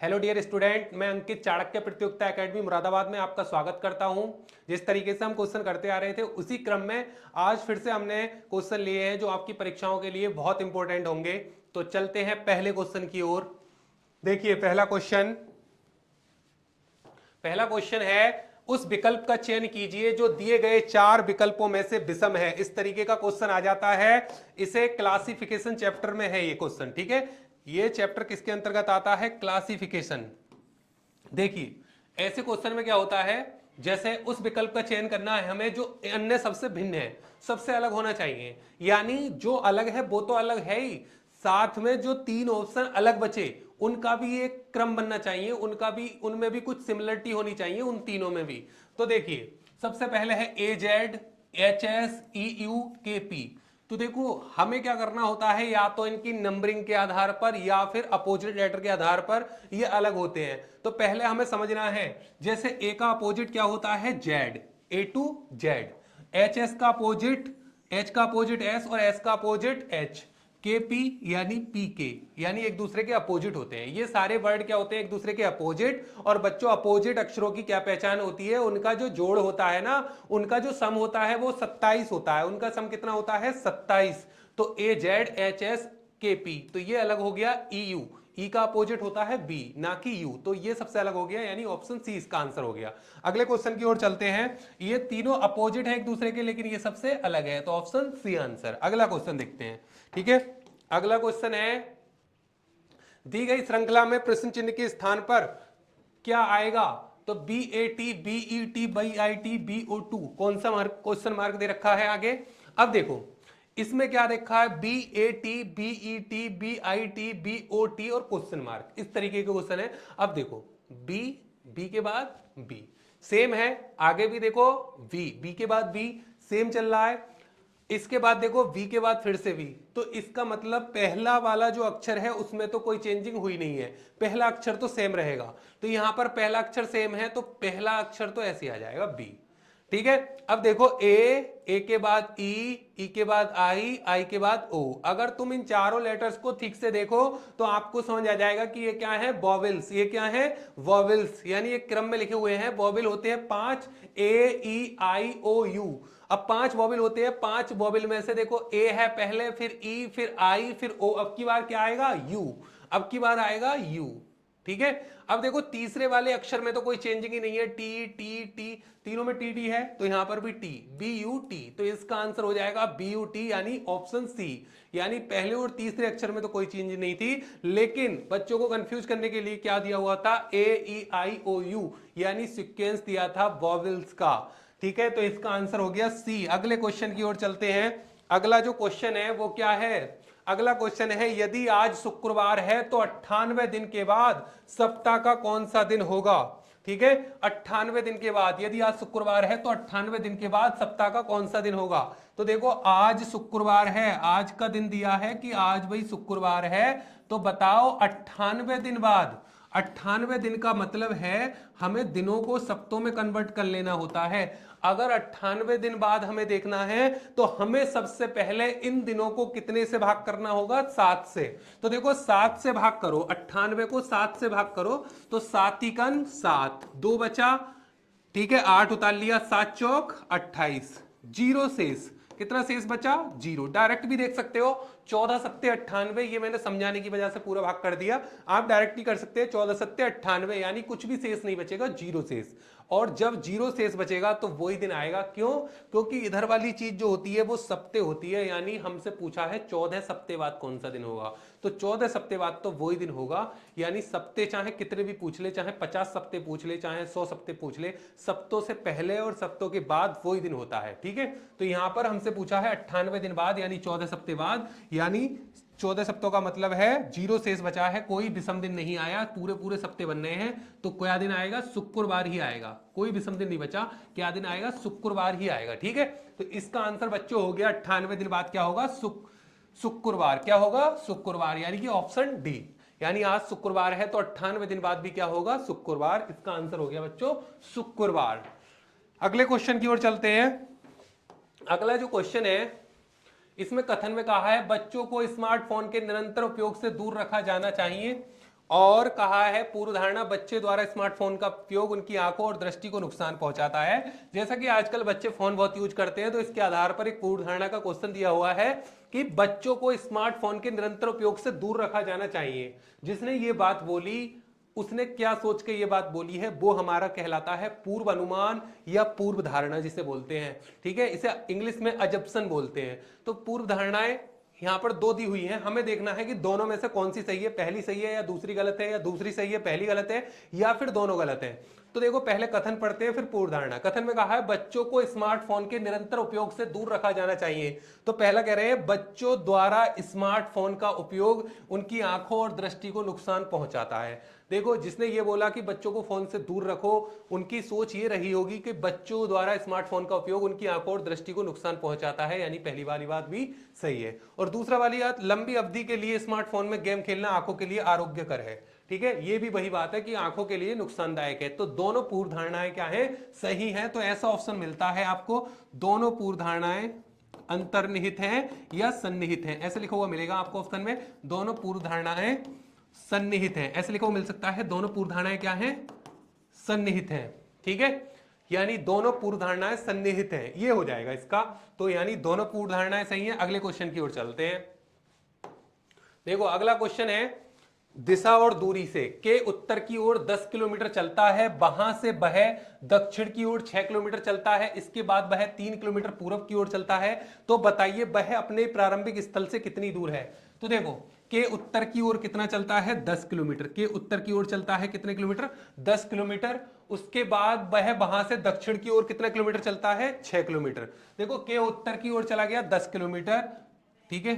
Hello dear student, मैं अंकित चाणक्य प्रतियोगिता academy Moradabad में आपका स्वागत करता हूं। जिस तरीके से हम क्वेश्चन करते आ रहे थे उसी क्रम में आज फिर से हमने क्वेश्चन लिए हैं जो आपकी परीक्षाओं के लिए बहुत इंपॉर्टेंट होंगे। तो चलते हैं पहले क्वेश्चन की ओर। देखिए पहला क्वेश्चन है, उस विकल्प का चयन कीजिए जो दिए गए चार विकल्पों में से विषम है। इस तरीके का क्वेश्चन आ जाता है। इसे क्लासिफिकेशन चैप्टर में है ये क्वेश्चन, ठीक है। ये चैप्टर किसके अंतर्गत आता है? क्लासिफिकेशन। देखिए ऐसे क्वेश्चन में क्या होता है, जैसे उस विकल्प का चयन करना है हमें जो अन्य सबसे भिन्न है, सबसे अलग होना चाहिए। यानी जो अलग है वो तो अलग है ही, साथ में जो तीन ऑप्शन अलग बचे उनका भी एक क्रम बनना चाहिए, उनमें भी कुछ सिमिलरिटी होनी चाहिए उन तीनों में भी। तो देखिए सबसे पहले है A Z H S E U K P. तो देखो हमें क्या करना होता है, या तो इनकी नंबरिंग के आधार पर या फिर अपोजिट लेटर के आधार पर ये अलग होते हैं। तो पहले हमें समझना है, जैसे ए का अपोजिट क्या होता है? Z, A to Z. H S का अपोजिट, एच का अपोजिट एस और एस का अपोजिट एच। के पी यानी पी के, यानी एक दूसरे के अपोजिट होते हैं। ये सारे वर्ड क्या होते हैं? एक दूसरे के अपोजिट। और बच्चों अपोजिट अक्षरों की क्या पहचान होती है? उनका जो जोड़ होता है ना, उनका जो सम होता है वो 27 होता है। उनका सम कितना होता है? 27। तो ए जेड एच एस के पी, तो ये अलग हो गया ई यू। ई का अपोजिट होता है बी, ना कि यू, तो ये सबसे अलग हो गया, यानी ऑप्शन सी इसका आंसर हो गया। अगले क्वेश्चन की ओर चलते हैं। ये तीनों अपोजिट है एक दूसरे के, लेकिन ये सबसे अलग है, तो ऑप्शन सी आंसर। अगला क्वेश्चन देखते हैं, ठीक है। अगला क्वेश्चन है, दी गई श्रृंखला में प्रश्न चिन्ह के स्थान पर क्या आएगा? तो B A T, B E T, B I T, B O T, कौन सा मार्क क्वेश्चन मार्क दे रखा है आगे? अब देखो इसमें क्या देखा है? B A T, B E T, B I T, B O T और क्वेश्चन मार्क, इस तरीके के क्वेश्चन है। अब देखो बी, बी के बाद बी सेम है, आगे भी देखो वी, बी के बाद बी सेम चल रहा है, इसके बाद देखो v के बाद फिर से v। तो इसका मतलब पहला वाला जो अक्षर है उसमें तो कोई चेंजिंग हुई नहीं है, पहला अक्षर तो सेम रहेगा। तो यहां पर पहला अक्षर सेम है तो पहला अक्षर तो ऐसे आ जाएगा b, ठीक है। अब देखो ए के बाद ई के बाद आई के बाद ओ। अगर तुम इन चारों लेटर्स को ठीक से देखो तो आपको समझ आ जाएगा कि ये क्या है? वॉवेल्स। ये क्या है? वॉवेल्स, यानी एक क्रम में लिखे हुए हैं। वॉवेल होते हैं 5, ए ई आई ओ यू। अब 5 वॉवेल होते हैं, 5 वॉवेल में से देखो ए है पहले, फिर ई, फिर आई, फिर ओ। अब की बार क्या आएगा? यू। अब की बार आएगा यू, ठीक है। अब देखो तीसरे वाले अक्षर में तो कोई चेंजिंग ही नहीं है, टी टी टी, तीनों में टी टी है, तो यहां पर भी टी, बी यू टी। तो इसका आंसर हो जाएगा बी यू टी, यानी ऑप्शन सी। यानी पहले और तीसरे अक्षर में तो कोई चेंज नहीं थी, लेकिन बच्चों को कंफ्यूज करने के लिए क्या दिया हुआ था? ए ई आई ओ यू, यानी सीक्वेंस दिया था वॉवेल्स का, ठीक है। तो इसका आंसर हो गया सी। अगले क्वेश्चन की ओर चलते हैं। अगला जो क्वेश्चन है वो क्या है? अगला क्वेश्चन है, यदि आज शुक्रवार है तो 98 दिन के बाद सप्ताह का कौन सा दिन होगा? ठीक है, 98 दिन के बाद, यदि आज शुक्रवार है तो 98 दिन के बाद सप्ताह का कौन सा दिन होगा? तो देखो आज शुक्रवार है, आज का दिन दिया है कि आज भाई शुक्रवार है, तो बताओ 98 दिन बाद। 98 दिन का मतलब है हमें दिनों को सप्तों में कन्वर्ट कर लेना होता है। अगर 98 दिन बाद हमें देखना है तो हमें सबसे पहले इन दिनों को कितने से भाग करना होगा? 7 से। तो देखो 7 से भाग करो, 98 को 7 से भाग करो, तो 7 तिकन 7, 2 बचा, ठीक है, 8 उतार लिया, 7 चौक 28, जीरो शेष। कितना शेष बचा? जीरो। डायरेक्ट भी देख सकते हो, 14 सत्ते 98, ये मैंने समझाने की वजह से पूरा भाग कर दिया। आप डायरेक्ट ही कर सकते हैं, 14 सत्ते 98, यानी कुछ भी शेष नहीं बचेगा, जीरो शेष। और जब जीरो शेष बचेगा तो वही दिन आएगा। क्यों? क्योंकि इधर वाली चीज जो होती है वो सप्ते होती है, यानी हमसे पूछा है 14 सप्ते बाद कौन सा दिन होगा, तो 14 सप्ते बाद तो वही दिन होगा। यानी सप्ते चाहे कितने भी पूछ ले, चाहे 50 सप्ते पूछ ले, चाहे 100 सप्ते पूछ ले, सप्तों से पहले और सप्तों के बाद वही दिन होता है, ठीक है। तो यहां पर हमसे पूछा है 98 दिन बाद, यानी 14 सप्ते बाद, यानी 14 सप्तों का मतलब है जीरो शेष बचा है, कोई विषम दिन नहीं आया, पूरे पूरे सप्ते बन रहे हैं। तो क्या दिन आएगा? शुक्रवार ही आएगा, कोई विषम दिन नहीं बचा। क्या दिन आएगा? शुक्रवार ही आएगा, ठीक है। तो इसका आंसर बच्चों हो गया 98 दिन बाद क्या होगा? शुक्रवार। क्या होगा? शुक्रवार, यानी कि ऑप्शन डी। यानी आज शुक्रवार है तो 98 दिन बाद भी क्या होगा? शुक्रवार। इसका आंसर हो गया बच्चों शुक्रवार। अगले क्वेश्चन की ओर चलते हैं। अगला जो क्वेश्चन है, इसमें कथन में कहा है बच्चों को स्मार्टफोन के निरंतर उपयोग से दूर रखा जाना चाहिए। और कहा है पूर्व धारणा बच्चे द्वारा स्मार्टफोन का उपयोग उनकी आंखों और दृष्टि को नुकसान पहुंचाता है। जैसा कि आजकल बच्चे फोन बहुत यूज करते हैं, तो इसके आधार पर एक पूर्व धारणा का क्वेश्चन दिया हुआ है कि बच्चों को स्मार्टफोन के निरंतर उपयोग से दूर रखा जाना चाहिए। जिसने ये बात बोली उसने क्या सोच के ये बात बोली है, वो हमारा कहलाता है पूर्व अनुमान या पूर्व धारणा जिसे बोलते हैं। ठीक है, इसे इंग्लिश में अजम्पशन बोलते हैं। तो पूर्व धारणाएं यहां पर दो दी हुई है, हमें देखना है कि दोनों में से कौन सी सही है, पहली सही है या दूसरी गलत है, या दूसरी सही है पहली गलत है, या फिर दोनों गलत है। तो देखो पहले कथन पढ़ते हैं फिर पूर्व धारणा। कथन में कहा है बच्चों को स्मार्टफोन के निरंतर उपयोग से दूर रखा जाना चाहिए। तो पहला कह रहे हैं बच्चों द्वारा स्मार्टफोन का उपयोग उनकी आंखों और दृष्टि को नुकसान पहुंचाता है। देखो जिसने ये बोला कि बच्चों को फोन से दूर रखो, उनकी सोच ये रही होगी कि बच्चों द्वारा स्मार्टफोन का उपयोग उनकी आंखों और दृष्टि को नुकसान पहुंचाता है, यानी पहली वाली बात भी सही है। और दूसरा वाली बात, लंबी अवधि के लिए स्मार्टफोन में गेम खेलना आंखों के लिए आरोग्यकर है। ठीक है, ये भी वही बात है कि आंखों के लिए नुकसानदायक है। तो दोनों पूर्व धारणाएं क्या है, सही है। तो ऐसा ऑप्शन मिलता है आपको, दोनों पूर्व धारणाएं अंतर्निहित हैं या सन्निहित हैं, ऐसे लिखा हुआ मिलेगा आपको ऑप्शन में। दोनों पूर्व धारणाएं सन्निहित हैं, ऐसे लिखा हुआ मिल सकता है। दोनों पूर्व धारणाएं क्या हैं, सन्निहित हैं। ठीक है, यानी दोनों पूर्व धारणाएं सन्निहित हैं, ये हो जाएगा इसका। तो यानी दोनों पूर्व धारणाएं सही हैं। अगले क्वेश्चन की ओर चलते हैं। देखो अगला क्वेश्चन है, दिशा और दूरी से के उत्तर की ओर 10 किलोमीटर चलता है, वहां से वह दक्षिण की ओर 6 किलोमीटर चलता है, इसके बाद वह 3 किलोमीटर पूर्व की ओर चलता है। तो बताइए वह अपने प्रारंभिक स्थल से कितनी दूर है। तो देखो के उत्तर की ओर कितना चलता है, 10 किलोमीटर। के उत्तर की ओर चलता है कितने किलोमीटर, 10 किलोमीटर। उसके बाद वह वहां से दक्षिण की ओर कितना किलोमीटर चलता है, 6 किलोमीटर। देखो के उत्तर की ओर चला गया 10 किलोमीटर, ठीक है,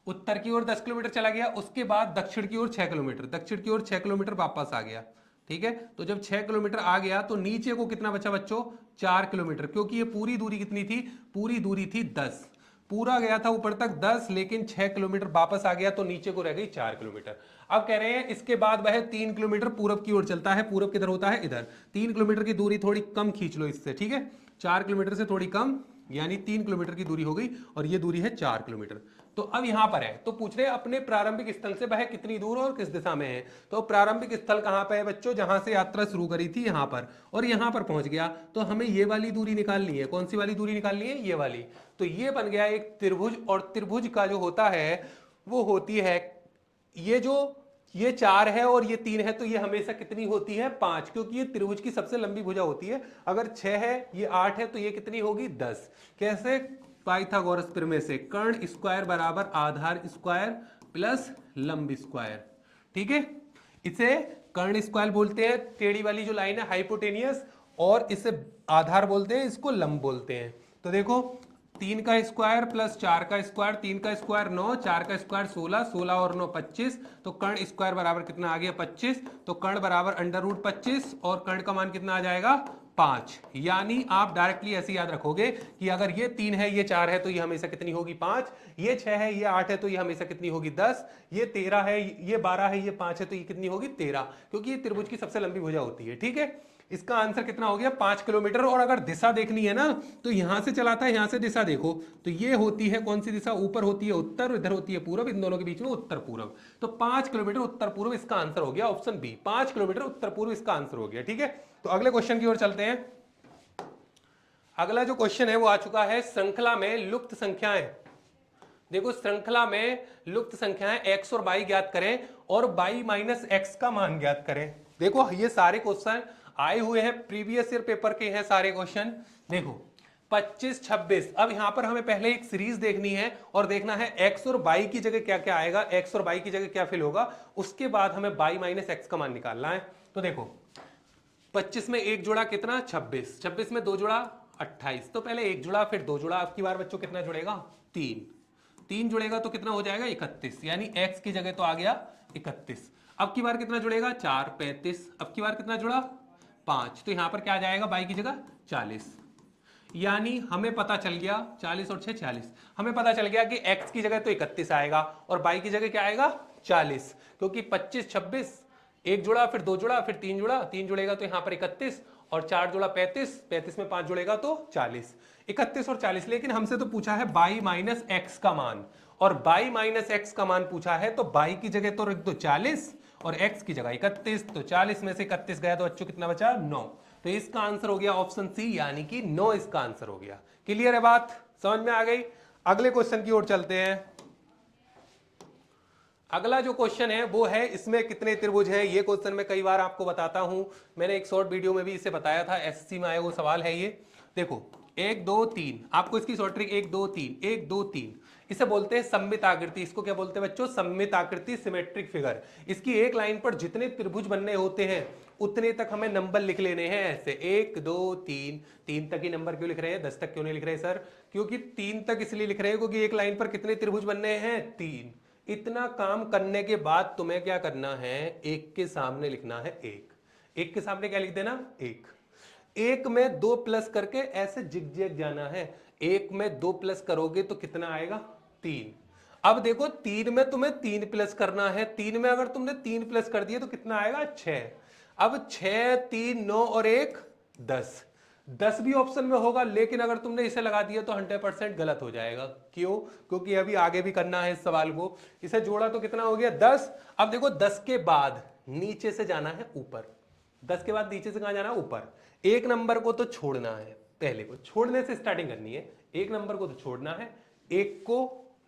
उत्तर की ओर 10 किलोमीटर चला गया। उसके बाद दक्षिण की ओर 6 किलोमीटर, दक्षिण की ओर 6 किलोमीटर वापस आ गया। ठीक है, तो जब 6 किलोमीटर आ गया तो नीचे को कितना बचा बच्चों, 4 किलोमीटर, क्योंकि ये पूरी दूरी कितनी थी, पूरी दूरी थी 10। पूरा गया था ऊपर तक 10, लेकिन 6 किलोमीटर वापस आ गया तो नीचे को रह गई 4 किलोमीटर। अब कह रहे हैं इसके बाद वह 3 किलोमीटर पूरब की ओर चलता है। पूरब किधर होता है, इधर। 3 किलोमीटर की दूरी थोड़ी कम खींच लो इससे, ठीक है, 4 किलोमीटर से थोड़ी कम, यानी 3 किलोमीटर की दूरी हो गई, और ये दूरी है 4 किलोमीटर। तो अब यहां पर है, तो पूछ रहे अपने प्रारंभिक स्थल से वह कितनी दूर और किस दिशा में है। तो प्रारंभिक स्थल कहां पर है बच्चों, जहां से यात्रा शुरू करी थी यहां पर, और यहां पर पहुंच गया। तो हमें ये वाली दूरी निकालनी है। कौन सी वाली दूरी निकालनी है, ये वाली। तो ये बन गया एक त्रिभुज, और त्रिभुज का जो होता है वो होती है, ये जो ये 4 है और ये 3 है, तो ये हमेशा कितनी होती है, 5, क्योंकि ये त्रिभुज की सबसे लंबी भुजा होती है। अगर 6 है, ये 8 है, तो ये कितनी होगी, 10। कैसे, पाइथागोरस प्रमेय से, कर्ण स्क्वायर बराबर आधार स्क्वायर प्लस लंब स्क्वायर। ठीक है, इसे कर्ण स्क्वायर बोलते हैं, टेढ़ी वाली जो लाइन है हाइपोटेनियस, और इसे आधार बोलते हैं, इसको लंब बोलते हैं। तो देखो 3 का स्क्वायर प्लस 4 का स्क्वायर, 3 का स्क्वायर 9, 4 का स्क्वायर 16, 16 और 9 25, तो कर्ण स्क्वायर बराबर कितना आ गया, 25। तो कर्ण बराबर अंडर रूट 25, और कर्ण का मान कितना आ जाएगा, 5। यानी आप डायरेक्टली ऐसे याद रखोगे कि अगर ये 3 है, ये 4 है, तो ये हमेशा कितनी होगी, 5। ये 6 है, ये 8 है, तो ये हमेशा कितनी होगी, 10। ये 13 है, ये 12 है, ये 5 है, तो ये कितनी होगी, 13, क्योंकि ये त्रिभुज की सबसे लंबी भुजा होती है। ठीक है, इसका आंसर कितना हो गया, 5 किलोमीटर। और अगर दिशा देखनी है ना, तो यहां से चलाता है, यहां से दिशा देखो, तो ये होती है कौन सी दिशा, ऊपर होती है उत्तर, इधर होती है पूरब, इन दोनों के बीच में उत्तर पूरब। तो 5 किलोमीटर उत्तर पूर्व इसका आंसर हो गया, ऑप्शन बी, 5 किलोमीटर उत्तर पूर्व इसका आंसर हो गया। ठीक है, तो अगले क्वेश्चन की ओर चलते हैं। अगला जो क्वेश्चन है वो आ चुका है, श्रृंखला में लुप्त संख्याएं। देखो श्रृंखला में लुप्त संख्याएं x और y ज्ञात करें, और y माइनस एक्स का मान ज्ञात करें। देखो ये सारे क्वेश्चन आए हुए हैं, प्रीवियस ईयर पेपर के हैं सारे क्वेश्चन। देखो 25, 26, अब यहां पर हमें पहले एक सीरीज देखनी है, और देखना है x और y की जगह क्या क्या आएगा, x और y की जगह क्या फिल होगा, उसके बाद हमें y माइनस एक्स का मान निकालना है। तो देखो 25 में एक जोड़ा कितना, 26, 26 में दो जोड़ा 28, तो पहले एक जुड़ा फिर दो जुड़ा। अब की बार बच्चों कितना जुड़ेगा, 3 जुड़ेगा तो कितना हो जाएगा, 31, यानी x की जगह तो आ गया 31। अब की बार कितना जुड़ेगा, 4, 35। अब की बार कितना जुड़ा, 5, तो यहां पर क्या आ जाएगा, y की जगह 40। यानी हमें पता चल गया 40 और 6 40, हमें पता चल गया कि x की जगह तो 31 आएगा, और y की जगह क्या आएगा, 40, क्योंकि 25, 26, एक जुड़ा फिर दो जुड़ा फिर 3 जुड़ा, 3 जुड़ेगा तो यहां पर 31, और 4 जुड़ा 35, 35 में 5 जुड़ेगा तो 40, 31 और 40। लेकिन हमसे तो पूछा है y माइनस एक्स का मान, और बाई माइनस एक्स का मान पूछा है, तो बाई की जगह तो रख दो 40 और एक्स की जगह 31, तो 40 में से 31 गया तो बच्चों कितना बचा 9। तो इसका आंसर हो गया ऑप्शन सी, यानी कि 9 इसका आंसर हो गया। क्लियर है बात, समझ में आ गई। अगले क्वेश्चन की ओर चलते हैं। अगला जो क्वेश्चन है वो है इसमें कितने त्रिभुज हैं। ये क्वेश्चन मैं कई बार आपको बताता हूं, मैंने एक शॉर्ट वीडियो में भी इसे बताया था, एसएससी में आया वो सवाल है ये। देखो 1 2 3, आपको इसकी शॉर्ट ट्रिक 1 2 3 1 2 3, इसे बोलते हैं सममित आकृति। इसको क्या बोलते हैं बच्चों, सममित आकृति, सिमेट्रिक फिगर। इसकी एक लाइन पर जितने त्रिभुज बनने होते हैं उतने तक हमें नंबर लिख लेने हैं ऐसे 1 2 3। 3 तक ही नंबर क्यों लिख रहे हैं, 10 तक क्यों नहीं लिख रहे सर? क्योंकि 3 तक इसलिए लिख रहे हैं क्योंकि एक लाइन पर कितने त्रिभुज बनने हैं, 3। इतना काम करने के बाद तुम्हें क्या करना है, एक के सामने लिखना है 1। एक के सामने क्या लिख देना, 1। एक में 2 प्लस करके ऐसे जिग जाना है। एक में 2 प्लस करोगे तो कितना आएगा, 3। अब देखो 3 में तुम्हें 3 प्लस करना है, 3 में अगर तुमने 3 प्लस कर दिए तो कितना आएगा, 6। अब 6 3 9 और 1 10। 10 भी ऑप्शन में होगा, लेकिन अगर तुमने इसे लगा दिया तो 100% गलत हो जाएगा। क्यों? क्योंकि अभी आगे भी करना है इस सवाल को। इसे जोड़ा तो कितना हो गया, 10। अब देखो 10 के बाद नीचे से जाना है ऊपर। 10 के बाद नीचे से कहां जाना है, ऊपर। एक नंबर को तो छोड़ना है, पहले को छोड़ने से स्टार्टिंग करनी है। एक नंबर को तो छोड़ना है, एक को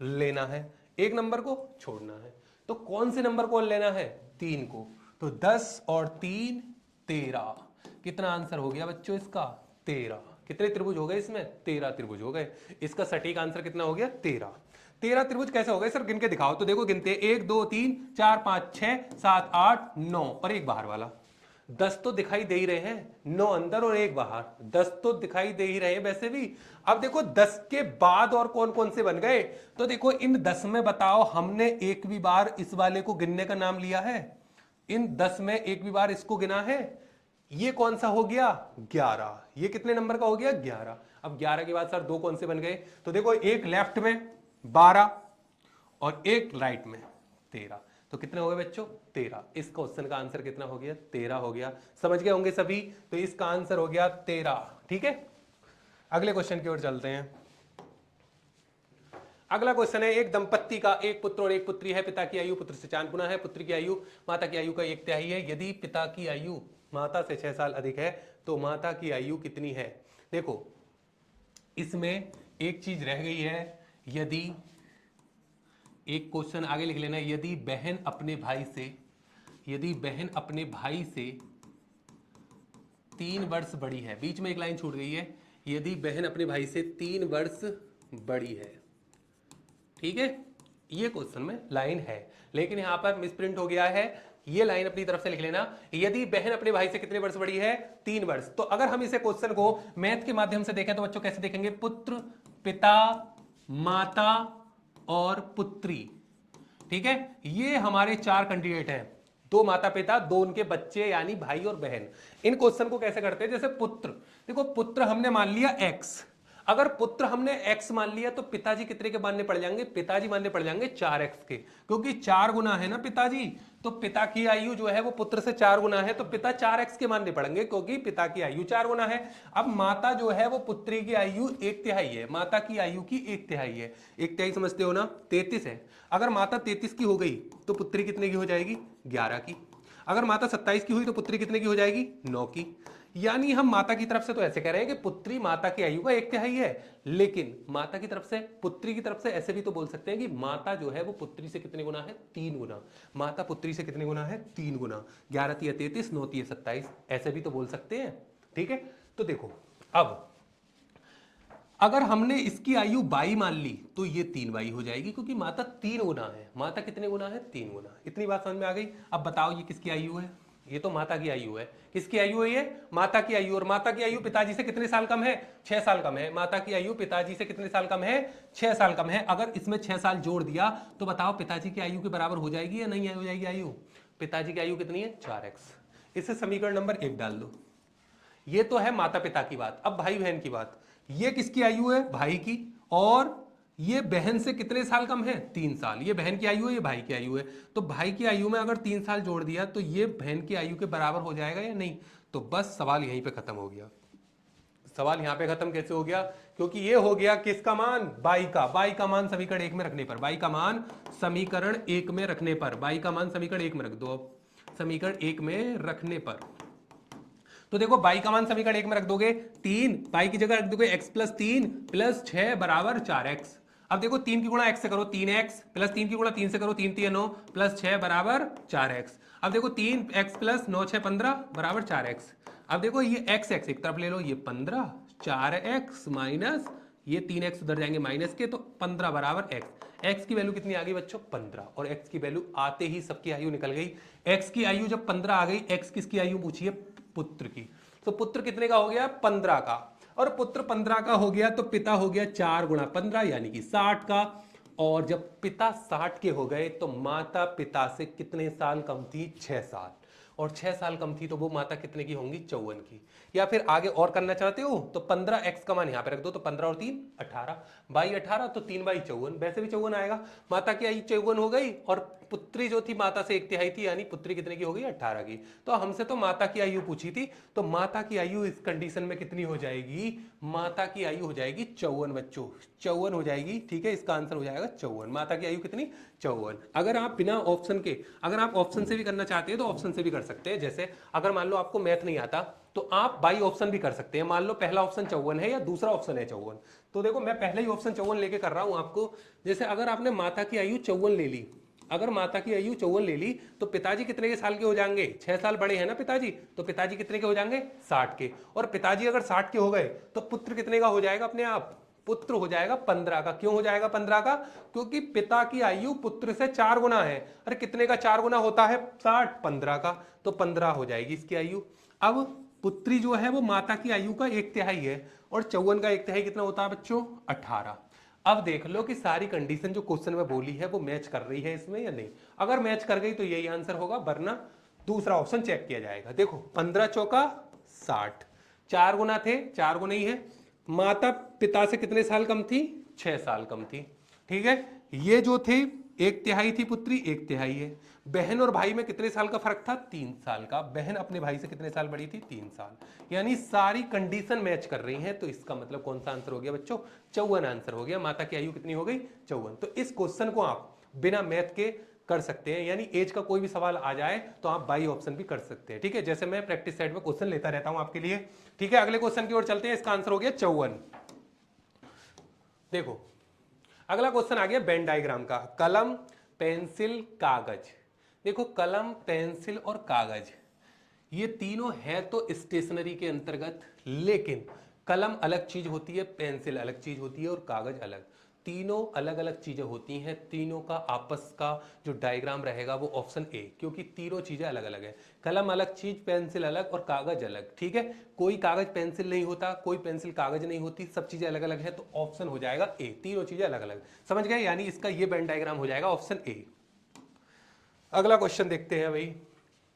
लेना है, एक नंबर को छोड़ना है। तो कौन से नंबर को लेना है, 3 को। तो 10 और 3 13। कितना आंसर हो गया बच्चों इसका, 13। कितने त्रिभुज हो गए इसमें, 13 त्रिभुज हो गए। इसका सटीक आंसर कितना हो गया, 13। 13 त्रिभुज कैसे हो गए सर, गिन के दिखाओ। तो देखो गिनते 1 2 3 4 5 6 7 8 9 और एक बाहर वाला। 10 तो दिखाई दे ही रहे हैं, 9 अंदर और 1 बाहर। 10 तो दिखाई दे ही रहे हैं वैसे भी। अब देखो 10 के बाद और कौन कौन से बन गए, तो देखो इन 10 में बताओ हमने एक भी बार इस वाले को गिनने का नाम लिया है, इन 10 में एक भी बार इसको गिना है। ये कौन सा हो गया, 11। ये कितने नंबर का हो गया, 11। अब 11 के बाद सर 2 कौन से बन गए, तो देखो एक लेफ्ट में 12 और एक राइट में 13। तो कितने हो गए बच्चों, 13। इस क्वेश्चन का आंसर कितना हो गया, 13 हो गया। समझ गए होंगे सभी, तो इसका आंसर हो गया 13। ठीक है, अगले क्वेश्चन की ओर चलते हैं। अगला क्वेश्चन है, एक दंपत्ति का एक पुत्र और एक पुत्री है। पिता की आयु पुत्र से 4 गुना है, पुत्र की आयु माता की आयु का 1/3 है। यदि पिता की आयु माता से 6 साल अधिक है तो माता की आयु कितनी है। देखो इसमें एक चीज रह गई है, यदि एक क्वेश्चन आगे लिख लेना, यदि बहन अपने भाई से 3 वर्ष बड़ी है। बीच में एक लाइन छूट गई है, यदि बहन अपने भाई से 3 वर्ष बड़ी है। ठीक है, ये क्वेश्चन में लाइन है, लेकिन यहां पर मिसप्रिंट हो गया है। ये लाइन अपनी तरफ से लिख लेना, यदि बहन अपने भाई से कितने वर्ष बड़ी है, 3 वर्ष। तो अगर हम इसे क्वेश्चन को मैथ के माध्यम से देखें तो बच्चों कैसे देखेंगे, पुत्र, पिता, माता और पुत्री। ठीक है, ये हमारे 4 कैंडिडेट हैं, 2 माता पिता, 2 उनके बच्चे यानी भाई और बहन। इन क्वेश्चन को कैसे करते हैं, जैसे पुत्र, देखो पुत्र हमने मान लिया x। अगर पुत्र हमने x मान लिया तो पिताजी कितने के मानने पड़ जाएंगे, पिताजी मानने पड़ जाएंगे 4x के, क्योंकि 4 गुना है ना पिताजी। तो पिता की आयु जो है वो पुत्र से 4 गुना है, तो पिता 4x के मानने पड़ेंगे क्योंकि पिता की आयु 4 गुना है। अब माता जो है वो पुत्री की आयु 1/3 है, माता की आयु की 1/3 है। 1/3 समझते हो ना, 33 है। अगर माता 33 की हो गई तो पुत्री कितने की हो जाएगी, 11 की। अगर माता 27 की हुई तो पुत्री कितने की हो जाएगी, 9 की। यानी हम माता की तरफ से तो ऐसे कह रहे हैं कि पुत्री माता की आयु का 1/3 है, लेकिन माता की तरफ से, पुत्री की तरफ से ऐसे भी तो बोल सकते हैं कि माता जो है वो पुत्री से कितने गुना है, 3 गुना। माता पुत्री से कितने गुना है, 3 गुना। 11 तिया 33, 9 तिया 27, ऐसे भी तो बोल सकते हैं। ठीक है, तो देखो अब अगर हमने इसकी आयु 22 मान ली तो ये 3y हो जाएगी, क्योंकि माता 3 गुना है। माता कितने गुना है, 3 गुना। इतनी बात समझ में आ गई। अब बताओ ये किसकी आयु है, ये तो माता की आयु है। किसकी आयु है ये, माता की आयु। और माता की आयु पिताजी से कितने साल कम है, 6 साल कम है। माता की आयु पिताजी से कितने साल कम है, 6 साल कम है। अगर इसमें 6 साल जोड़ दिया तो बताओ पिताजी की आयु के बराबर हो जाएगी या नहीं हो जाएगी आयु। पिताजी की आयु कितनी है, 4x। इसे समीकरण नंबर 1 डाल दो। ये तो है माता पिता की बात। अब भाई बहन की बात, ये किसकी आयु है, भाई की। और ये बहन से कितने साल कम है, 3 साल। ये बहन की आयु है, ये भाई की आयु है। तो भाई की आयु में अगर 3 साल जोड़ दिया तो ये बहन की आयु के बराबर हो जाएगा या नहीं। तो बस सवाल यहीं पे खत्म हो गया। सवाल यहां पे खत्म कैसे हो गया, क्योंकि ये हो गया किसका मान, बाई का मान समीकरण 1 में रखने पर, बाई का मान समीकरण 1 में रखने पर, बाई का मान समीकरण 1 में रख दो, समीकरण 1 में रखने पर। तो देखो बाई का मान समीकरण 1 में रख दोगे, 3 बाई की जगह रख दोगे x प्लस 3 प्लस 6 बराबर 4x। अब देखो 3 की गुणा x से करो 3x प्लस 3 की गुणा 3 से करो 3 3 9 प्लस 6 बराबर 4x। अब देखो 3x प्लस 9 6 15 बराबर 4x। अब देखो ये x एक तरफ ले लो, ये 15, 4x माइनस ये 3x उधर जाएंगे माइनस के, तो 15 बराबर x की वैल्यू कितनी आ गई बच्चों 15, और x की वैल्यू आते ही सबकी आयु निकल गई। x की आयु जब 15 आ गई, x किसकी आयु पूछिए, पुत्र की। तो पुत्र कितने का हो गया 15 का, और पुत्र 15 का हो गया तो पिता हो गया 4 गुणा 15 यानी कि 60 का। और जब पिता 60 के हो गए तो माता पिता से कितने साल कम थी, 6 साल, और 6 साल कम थी तो वो माता कितने की होंगी, 54 की। या फिर आगे और करना चाहते हो तो 15x का मान यहां पे रख दो, तो 15 और 3 18, बाई 18 तो 3 बाई 54, वैसे भी 54 आएगा। माता की आयु 54 हो गई, और पुत्री जो थी माता से 1/3 थी, यानी पुत्री कितने की हो गई 18 की। तो हमसे तो माता की आयु पूछी थी, तो माता की आयु इस कंडीशन में कितनी हो जाएगी, माता की आयु हो जाएगी 54 बच्चों, 54 हो जाएगी। ठीक है, इसका आंसर हो जाएगा 54, माता की आयु कितनी 54। अगर आप बिना ऑप्शन के, अगर आप ऑप्शन से भी करना चाहते हैं तो ऑप्शन से भी कर सकते हैं। जैसे अगर मान लो आपको मैथ नहीं आता तो आप बाई ऑप्शन भी कर सकते हैं। मान लो पहला ऑप्शन 54 है या दूसरा ऑप्शन है 54, तो देखो मैं पहले ही ऑप्शन 54 लेके कर रहा हूं आपको। जैसे अगर आपने माता की आयु 54 ले ली, अगर माता की आयु 54 ले ली तो पिताजी कितने के साल के हो जाएंगे, 6 साल बड़े हैं ना पिताजी, तो पिताजी कितने के हो जाएंगे 60 के। और पिताजी अगर 60 के हो गए तो पुत्र कितने का हो जाएगा अपने आप, पुत्र हो जाएगा 15 का। क्यों हो जाएगा 15 का, क्योंकि पिता की आयु पुत्र से 4 गुना है। अरे कितने का 4 गुना होता है 60, 15 का, तो 15 हो जाएगी इसकी आयु। अब पुत्री जो है वो माता की आयु का 1/3 है, और 54 का 1/3 कितना होता है बच्चों 18। अब देख लो कि सारी कंडीशन जो क्वेश्चन में बोली है वो मैच कर रही है इसमें या नहीं। अगर मैच कर गई तो यही आंसर होगा, वरना दूसरा ऑप्शन चेक किया जाएगा। देखो 15 चौका 60, 4 गुना थे, 4 गुना ही है। माता पिता से कितने साल कम थी, 6 साल कम थी। ठीक है, ये जो थे 1/3 थी पुत्री, 1/3 है। बहन और भाई में कितने साल का फर्क था, 3 साल का। बहन अपने भाई से कितने साल बड़ी थी, 3 साल। यानी सारी कंडीशन मैच कर रही हैं, तो इसका मतलब कौन सा आंसर हो गया बच्चों, 54 आंसर हो गया। माता की आयु कितनी हो गई 54। तो इस क्वेश्चन को आप बिना मैथ के कर सकते हैं, यानी एज का कोई भी सवाल आ जाए तो आप बाई ऑप्शन भी कर सकते हैं। ठीक है, जैसे मैं प्रैक्टिस साइड में क्वेश्चन लेता रहता हूं आपके लिए। ठीक है, अगले क्वेश्चन की ओर चलते हैं। इसका आंसर हो गया 54। देखो अगला क्वेश्चन आ गया वेन डायग्राम का, कलम पेंसिल कागज। देखो कलम पेंसिल और कागज ये तीनों है तो स्टेशनरी के अंतर्गत, लेकिन कलम अलग चीज होती है, पेंसिल अलग चीज होती है और कागज अलग। तीनों अलग अलग चीजें होती हैं, तीनों का आपस का जो डायग्राम रहेगा वो ऑप्शन ए, क्योंकि तीनों चीजें अलग अलग है। कलम अलग चीज, पेंसिल अलग और कागज अलग। ठीक है, कोई कागज पेंसिल नहीं होता, कोई पेंसिल कागज नहीं होती, सब चीजें अलग अलग है, तो ऑप्शन हो जाएगा ए, तीनों चीजें अलग अलग। समझ गए, यानी इसका ये वेन डायग्राम हो जाएगा ऑप्शन ए। अगला क्वेश्चन देखते हैं भाई।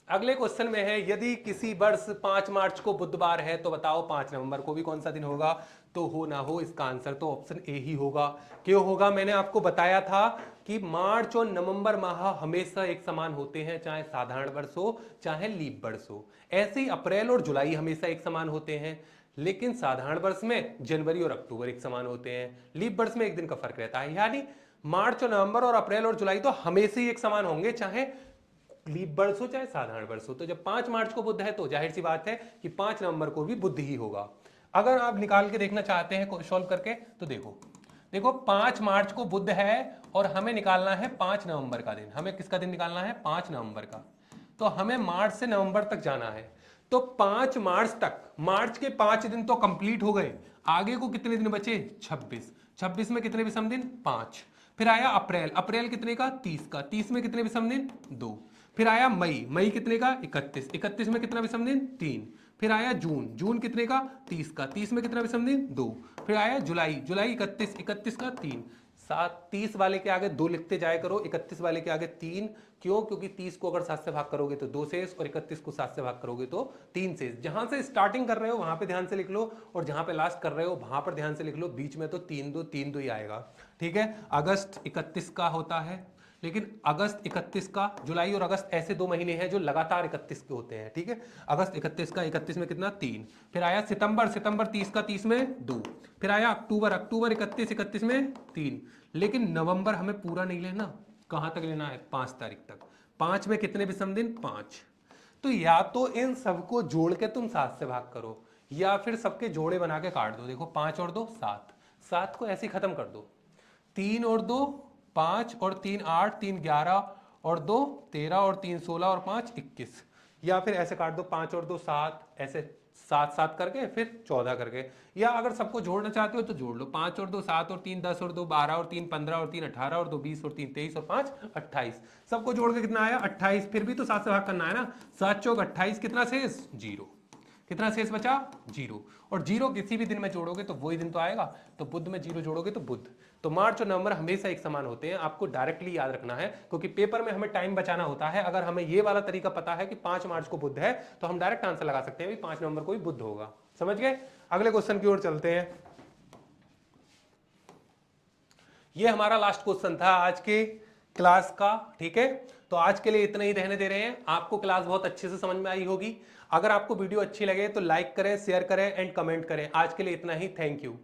अगले क्वेश्चन में है, यदि किसी वर्ष 5 मार्च को बुधवार है तो बताओ 5 नवंबर को भी कौन सा दिन होगा। तो हो ना हो, इसका आंसर तो ऑप्शन ए ही होगा। क्यों होगा, मैंने आपको बताया था कि मार्च और नवंबर माह हमेशा एक समान होते हैं, चाहे साधारण वर्ष हो चाहे लीप वर्ष हो। ऐसे ही अप्रैल और जुलाई हमेशा एक समान होते हैं, लेकिन साधारण वर्ष में जनवरी और अक्टूबर एक समान होते हैं, लीप वर्ष में एक दिन का फर्क रहता है। यानी मार्च और नवंबर और अप्रैल और जुलाई तो हमेशा ही एक समान होंगे, चाहे लीप वर्ष हो चाहे साधारण वर्ष हो। तो जब 5 मार्च को बुध है तो जाहिर सी बात है कि 5 नवंबर को भी बुध ही होगा। अगर आप निकाल के देखना चाहते हैं सॉल्व करके, तो देखो 5 मार्च को बुध है और हमें निकालना है 5 नवंबर का दिन। हमें किसका दिन निकालना है, 5 नवंबर का। तो हमें मार्च से नवंबर तक जाना है, तो 5 मार्च तक, मार्च के 5 दिन तो कंप्लीट हो गए। आगे को कितने दिन बचे, 26। 26 में कितने विषम दिन, 5। फिर आया अप्रैल, अप्रैल कितने का, 30 का। 30 में कितने विषम दिन, 2। फिर आया मई, मई कितने का, 31। 31 में कितना विषम दिन, 3। फिर आया जून, जून कितने का, 30 का। 30 में कितना विषम दिन, 2। फिर आया जुलाई, जुलाई 31, 31 का 3। 30 वाले के आगे 2 लिखते जाया करो, 31 वाले के आगे 3। क्यों, क्योंकि 30 को अगर 7 से भाग करोगे तो 2 शेष, और 31 को 7 से भाग करोगे तो 3 शेष। जहां से स्टार्टिंग कर रहे हो वहां पे ध्यान से लिख लो, और जहां पे लास्ट कर रहे हो वहां पर ध्यान से लिख लो। बीच में तो 3 2 3 2 ही आएगा। ठीक है, अगस्त 31 का होता है, लेकिन अगस्त 31 का, जुलाई और अगस्त ऐसे 2 महीने हैं जो लगातार 31 के होते हैं, ठीक है। अगस्त 31 का, 31 में कितना 3, फिर आया सितंबर, सितंबर 30 का 30 में 2, फिर आया अक्टूबर, अक्टूबर 31, 31 में 3। लेकिन नवंबर हमें पूरा नहीं लेना, कहाँ तक लेना है 5 तारीख तक। 5 में कितने विषम दिन 5। तो या तो इन सबको जोड़ के तुम 7 से भाग करो, या फिर सबके जोड़े बना के काट दो। देखो 5 और 2 7, 7 को ऐसे ही खत्म कर दो। 3 और 2 5 और 3 8, 3 11 और 2 13 और 3 16 और 5 21। या फिर ऐसे काट दो 5 और 2 7, ऐसे 7 7 करके फिर 14 करके। या अगर सबको जोड़ना चाहते हो तो जोड़ लो, 5 और 2 7 और 3 10 और 2 12 और 3 15 और 3 18 और 2 20 और 3 23 और 5 28। सबको जोड़ के कितना आया 28। फिर भी तो 7 से भाग करना है ना, 7 चौक 28, कितना शेष 0। कितना शेष बचा 0। और 0 किसी भी दिन में जोड़ोगे तो वही दिन तो आएगा, तो बुध में 0 जोड़ोगे तो बुध। तो मार्च और नवंबर हमेशा एक समान होते हैं, आपको डायरेक्टली याद रखना है, क्योंकि पेपर में हमें टाइम बचाना होता है। अगर हमें ये वाला तरीका पता है कि 5 मार्च को बुध है तो हम डायरेक्ट आंसर लगा सकते हैं 5 नवंबर को ही बुध होगा। समझ गए? अगले क्वेश्चन की ओर चलते हैं। ये हमारा लास्ट क्वेश्चन था आज के क्लास का, ठीक है। तो आज के लिए इतना ही रहने दे रहे हैं। आपको क्लास बहुत अच्छे से समझ में आई होगी। अगर आपको वीडियो अच्छी लगे तो लाइक करें, शेयर करें एंड कमेंट करें। आज के लिए इतना ही, थैंक यू।